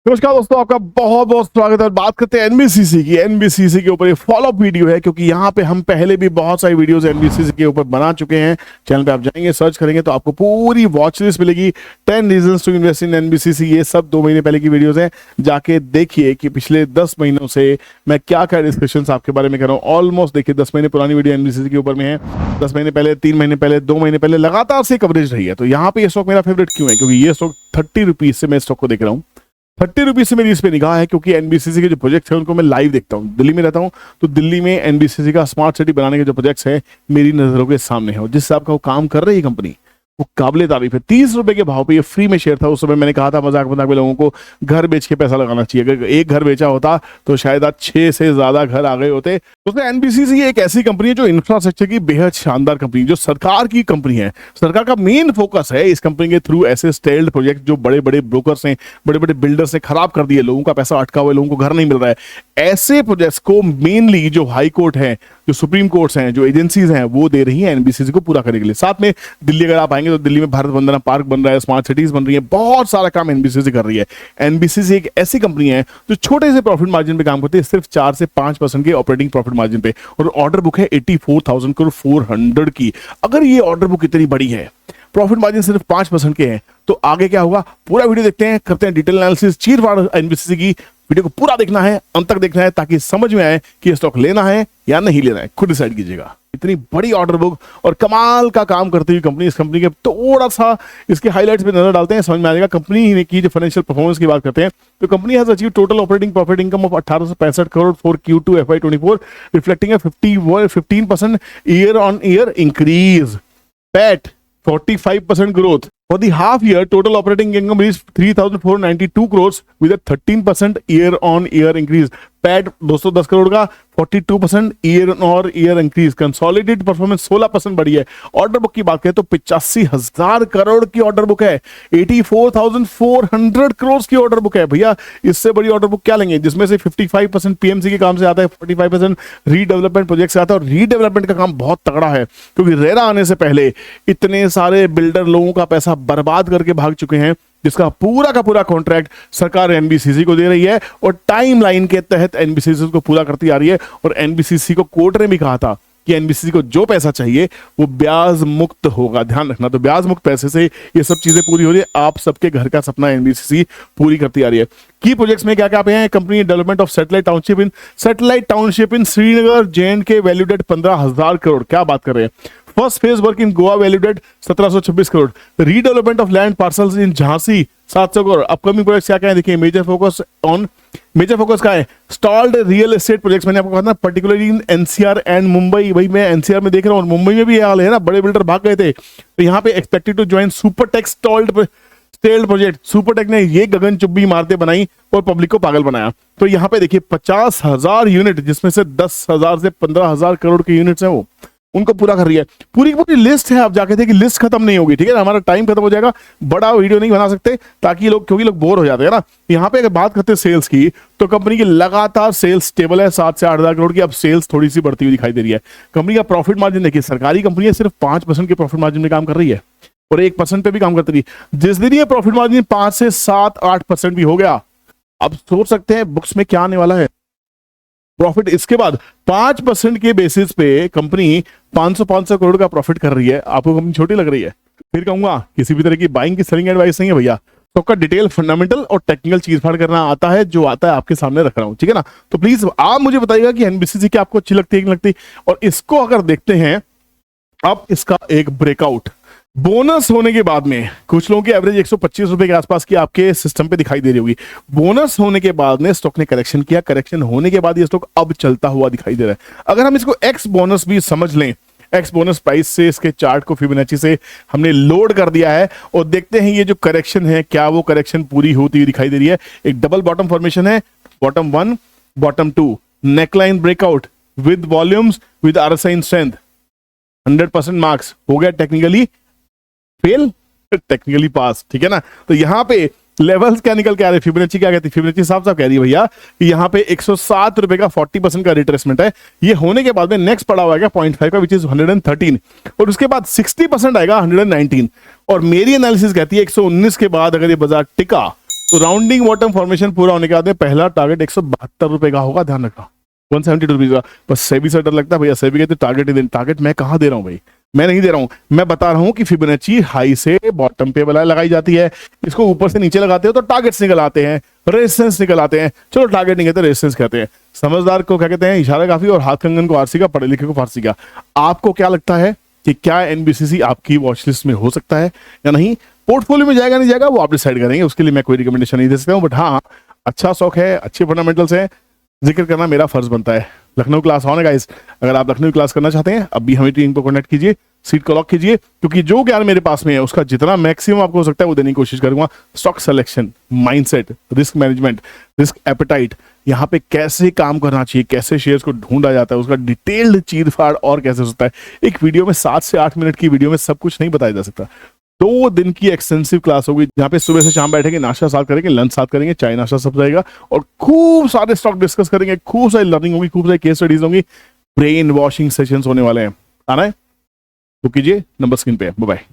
नमस्कार दोस्तों, आपका बहुत बहुत स्वागत है। बात करते हैं एनबीसीसी की। एनबीसीसी के ऊपर ये फॉलोअप वीडियो है क्योंकि यहाँ पे हम पहले भी बहुत सारी वीडियोस एनबीसीसी के ऊपर बना चुके हैं। चैनल पे आप जाएंगे, सर्च करेंगे तो आपको पूरी वॉच लिस्ट मिलेगी। 10 reasons to invest in NBCC, ये सब 2 महीने पहले की वीडियोस हैं। जाके देखिए कि पिछले 10 महीनों से मैं क्या क्या डिस्कशंस आपके बारे में कर रहा हूँ। ऑलमोस्ट देखिए 10 महीने पुरानी वीडियो एनबीसीसी के ऊपर में है। 10 महीने पहले, 3 महीने पहले, 2 महीने पहले लगातार से कवरेज रही है। तो यहाँ पे ये स्टॉक मेरा फेवरेट क्यों है? क्योंकि ये स्टॉक 30 रुपीज से मैं स्टॉक को देख रहा हूँ। 30 रुपीज से मेरी इस पे निगाह है क्योंकि एनबीसीसी के जो प्रोजेक्ट्स हैं उनको मैं लाइव देखता हूँ। दिल्ली में रहता हूँ तो दिल्ली में एनबीसीसी का स्मार्ट सिटी बनाने के जो प्रोजेक्ट्स हैं मेरी नजरों के सामने है और जिस हिसाब का वो काम कर रही है कंपनी, वो काबिले तारीफ है। 30 रुपए के भाव पे ये फ्री में शेयर था। उस समय मैंने कहा था मजाक मजाक में लोगों को घर बेच के पैसा लगाना चाहिए। अगर एक घर बेचा होता तो शायद आज 6 से ज्यादा घर आ गए होते। दोस्तों, एनबीसीसी एक ऐसी कंपनी है जो इंफ्रास्ट्रक्चर की बेहद शानदार कंपनी, जो सरकार की कंपनी है। सरकार का मेन फोकस है इस कंपनी के थ्रू ऐसे स्टेल्ड प्रोजेक्ट जो बड़े बड़े ब्रोकर्स हैं, बड़े बड़े बिल्डर्स ने खराब कर दिए, लोगों का पैसा अटका हुआ है, लोगों को घर नहीं मिल रहा है, ऐसे प्रोजेक्ट्स को मेनली जो हाई कोर्ट है, जो सुप्रीम कोर्ट्स हैं, जो एजेंसीज हैं, वो दे रही हैं एनबीसीसी को पूरा करने के लिए। साथ में दिल्ली अगर आप आएंगे तो दिल्ली में भारत वंदना पार्क बन रहा है, स्मार्ट सिटीज बन रही है, बहुत सारा काम एनबीसीसी कर रही है। एनबीसीसी एक ऐसी कंपनी है जो छोटे से प्रॉफिट मार्जिन पे काम करती है, सिर्फ 4 से 5% के ऑपरेटिंग प्रॉफिट मार्जिन पे, और ऑर्डर बुक है 84,000 करोड़ 400 की। अगर ये ऑर्डर बुक इतनी बड़ी है, प्रॉफिट मार्जिन सिर्फ 5% के हैं, तो आगे क्या होगा? पूरा वीडियो देखते हैं, करते हैं डिटेल एनालिसिस। चीरफाड़ एनबीसीसी की वीडियो को पूरा देखना है, अंत तक देखना है ताकि समझ में आए कि ये स्टॉक लेना है या नहीं लेना है। खुद डिसाइड कीजिएगा। इतनी बड़ी ऑर्डर बुक और कमाल का काम करती हुई कंपनी, इस कंपनी के थोड़ा सा इसके हाइलाइट्स पे नजर डालते हैं, समझ में आ जाएगा। कंपनी ने की जो फाइनेंशियल परफॉर्मेंस की बात करते हैं तो company has achieve total operating profit income of 1865 crore for Q2 FY24, reflecting 15% year on year increase. PAT 45% growth. For the half year, total operating income reached 3,492 crores with a 13% year-on-year increase. PAT 210 crore का 42% year on year increase. Consolidated performance 16% बढ़ी है। Order book की बात करें तो 85,000 करोड़ की order book है। 84,400 करोड़ की ऑर्डर बुक है। भैया, इससे बड़ी ऑर्डर बुक क्या लेंगे? जिसमें से 55% पीएमसी के काम से आता है, 45% रीडेवलपमेंट प्रोजेक्ट से आता है। और रीडेवलपमेंट का काम बहुत तगड़ा है क्योंकि रेरा आने से पहले इतने सारे बिल्डर लोगों का पैसा बर्बाद करके भाग चुके हैं, जिसका पूरा का पूरा कॉन्ट्रैक्ट सरकार एनबीसीसी को दे रही है और टाइमलाइन के तहत एनबीसीसी को पूरा करती आ रही है। और एनबीसीसी को कोर्ट ने भी कहा था कि एनबीसीसी को जो पैसा चाहिए वो ब्याज मुक्त होगा। ध्यान रखना, तो ब्याज मुक्त पैसे से ये सब चीजें पूरी हो रही है। आप सबके घर का सपना एनबीसीसी पूरी करती आ रही है। की प्रोजेक्ट्स में क्या क्या पे हैं? Company development of satellite township in Srinagar JNK valued at 15,000 crore. क्या बात कर रहे हैं? First phase work in Goa valued at 1726 crore. Redevelopment of land parcels in Jhansi 700 crore. Upcoming projects क्या क्या है देखिए। मेजर फोकस का है स्टॉल्ड रियल एस्टेट प्रोजेक्ट्स। मैंने आपको कहा था particularly in NCR and Mumbai. भाई मैं एनसीआर में देख रहा हूँ और मुंबई में भी ये हाल है ना, बड़े बिल्डर भाग गए थे। तो यहाँ पे expected to join Supertech stalled project. Supertech ने ये गगन चुब्बी इमारतें बनाई और पब्लिक को पागल बनाया। तो यहाँ पे देखिए 50,000 यूनिट, जिसमें से 10,000 से 15,000 करोड़ के यूनिट्स हैं, वो उनको पूरा कर रही है। पूरी पूरी लिस्ट है, आप जाके देखिए, लिस्ट खत्म नहीं होगी। ठीक है ना, हमारा टाइम खत्म हो जाएगा, बड़ा वीडियो नहीं बना सकते ताकि लोग, क्योंकि लोग बोर हो जाते हैं ना। यहाँ पे अगर बात करते हैं सेल्स की तो कंपनी की लगातार सेल्स स्टेबल है, 7 से 8,000 करोड़ की। अब सेल्स थोड़ी सी बढ़ती हुई दिखाई दे रही है। कंपनी का प्रॉफिट मार्जिन देखिए, सरकारी कंपनी है, सिर्फ 5% के प्रॉफिट मार्जिन में काम कर रही है और 1% पे भी काम करती रही। जिस दिन ये प्रॉफिट मार्जिन 5 से 7-8% भी हो गया, अब सोच सकते हैं बुक्स में क्या आने वाला है प्रॉफिट। इसके बाद 5% के बेसिस पे कंपनी 500 करोड़ का प्रॉफिट कर रही है। आपको कंपनी छोटी लग रही है? फिर कहूंगा किसी भी तरह की बाइंग की सेलिंग एडवाइस नहीं है भैया। तो आपका डिटेल, फंडामेंटल और टेक्निकल चीज फाड़ करना आता है, जो आता है आपके सामने रख रहा हूं। ठीक है ना, तो प्लीज आप मुझे बताइएगा कि एनबीसीसी की आपको अच्छी लगती है कि नहीं लगती। और इसको अगर देखते हैं अब, इसका एक ब्रेकआउट बोनस होने के बाद में, कुछ लोगों की एवरेज 125 रुपए के आसपास की आपके सिस्टम पे दिखाई दे रही होगी। बोनस होने के बाद में स्टॉक ने करेक्शन किया। करेक्शन होने के बाद ये स्टॉक अब चलता हुआ दिखाई दे रहा है। अगर हम इसको एक्स बोनस भी समझ लें, एक्स बोनस प्राइस से इसके चार्ट को फिबोनाची से हमने लोड कर दिया है और देखते हैं ये जो करेक्शन है, क्या वो करेक्शन पूरी होती हुई दिखाई दे रही है। एक डबल बॉटम फॉर्मेशन है, bottom 1, bottom 2, neckline breakout with volumes with RSI in strength. 100% marks हो गया। टेक्निकली फेल, टेक्निकली पास। ठीक है ना, तो यहाँ पे लेवल्स क्या निकल के आ रहे हैं? फिबोनाची क्या कहती है? फिबोनाची साफ साफ कह रही है भैया कि यहाँ पे 107 रुपए का 40% का रिट्रेसमेंट है। ये होने के बाद में नेक्स्ट पड़ा हुआ है 0.5 का, विच इज 113, और उसके बाद 60% आएगा 119। और मेरी एनालिसिस कहती है 119 के बाद अगर ये बाजार टिका तो राउंडिंग बॉटम फॉर्मेशन पूरा होने के बाद में पहला टारगेट 172 रुपए का होगा, ध्यान रखना, 172 रुपीज का। बस सेबी से डर लगता है भैया, सेबी कहते टारगेट ही दे, टारगेट मैं कहाँ दे रहा हूँ भाई, मैं नहीं दे रहा हूँ, मैं बता रहा हूँ कि फिबोनाची हाई से बॉटम पे बलाई लगाई जाती है, इसको ऊपर से नीचे लगाते हो तो टारगेट्स निकल आते हैं, रेजिस्टेंस निकल आते हैं। चलो टारगेट नहीं कहते, रेजिस्टेंस कहते हैं। समझदार को क्या कहते हैं, इशारा काफी, और हाथ कंगन को आरसी का, पढ़े लिखे को फारसी का। आपको क्या लगता है कि क्या एनबीसीसी आपकी वॉच लिस्ट में हो सकता है या नहीं, पोर्टफोलियो में जाएगा नहीं जाएगा वो आप डिसाइड करेंगे, उसके लिए मैं कोई रिकमेंडेशन नहीं दे सकता हूँ। बट हाँ, अच्छा स्टॉक है, अच्छे फंडामेंटल्स हैं, जिक्र करना मेरा फर्ज बनता है। लखनऊ क्लास ऑन है गाइस, अगर आप लखनऊ क्लास करना चाहते हैं अभी हमें टीम को कॉन्टेक्ट कीजिए, सीट को लॉक कीजिए, क्योंकि जो ज्ञान मेरे पास में है उसका जितना मैक्सिमम आपको हो सकता है वो देने की कोशिश करूंगा। Stock selection, mindset, risk management, risk appetite, यहाँ पे कैसे काम करना चाहिए, कैसे शेयर्स को ढूंढा जाता है, उसका डिटेल्ड चीरफाड़ और कैसे होता है, एक वीडियो में 7 से 8 मिनट की वीडियो में सब कुछ नहीं बताया जा सकता। 2 दिन की एक्सटेंसिव क्लास होगी जहाँ पे सुबह से शाम बैठेंगे, नाश्ता साथ करेंगे, लंच साथ करेंगे, चाय नाश्ता सब रहेगा, और खूब सारे स्टॉक डिस्कस करेंगे, खूब सारी लर्निंग होगी, खूब सारी केस स्टडीज होंगी, ब्रेन वॉशिंग सेशंस होने वाले हैं। आना है बुक कीजिए, नंबर स्क्रीन पे है। Bye bye.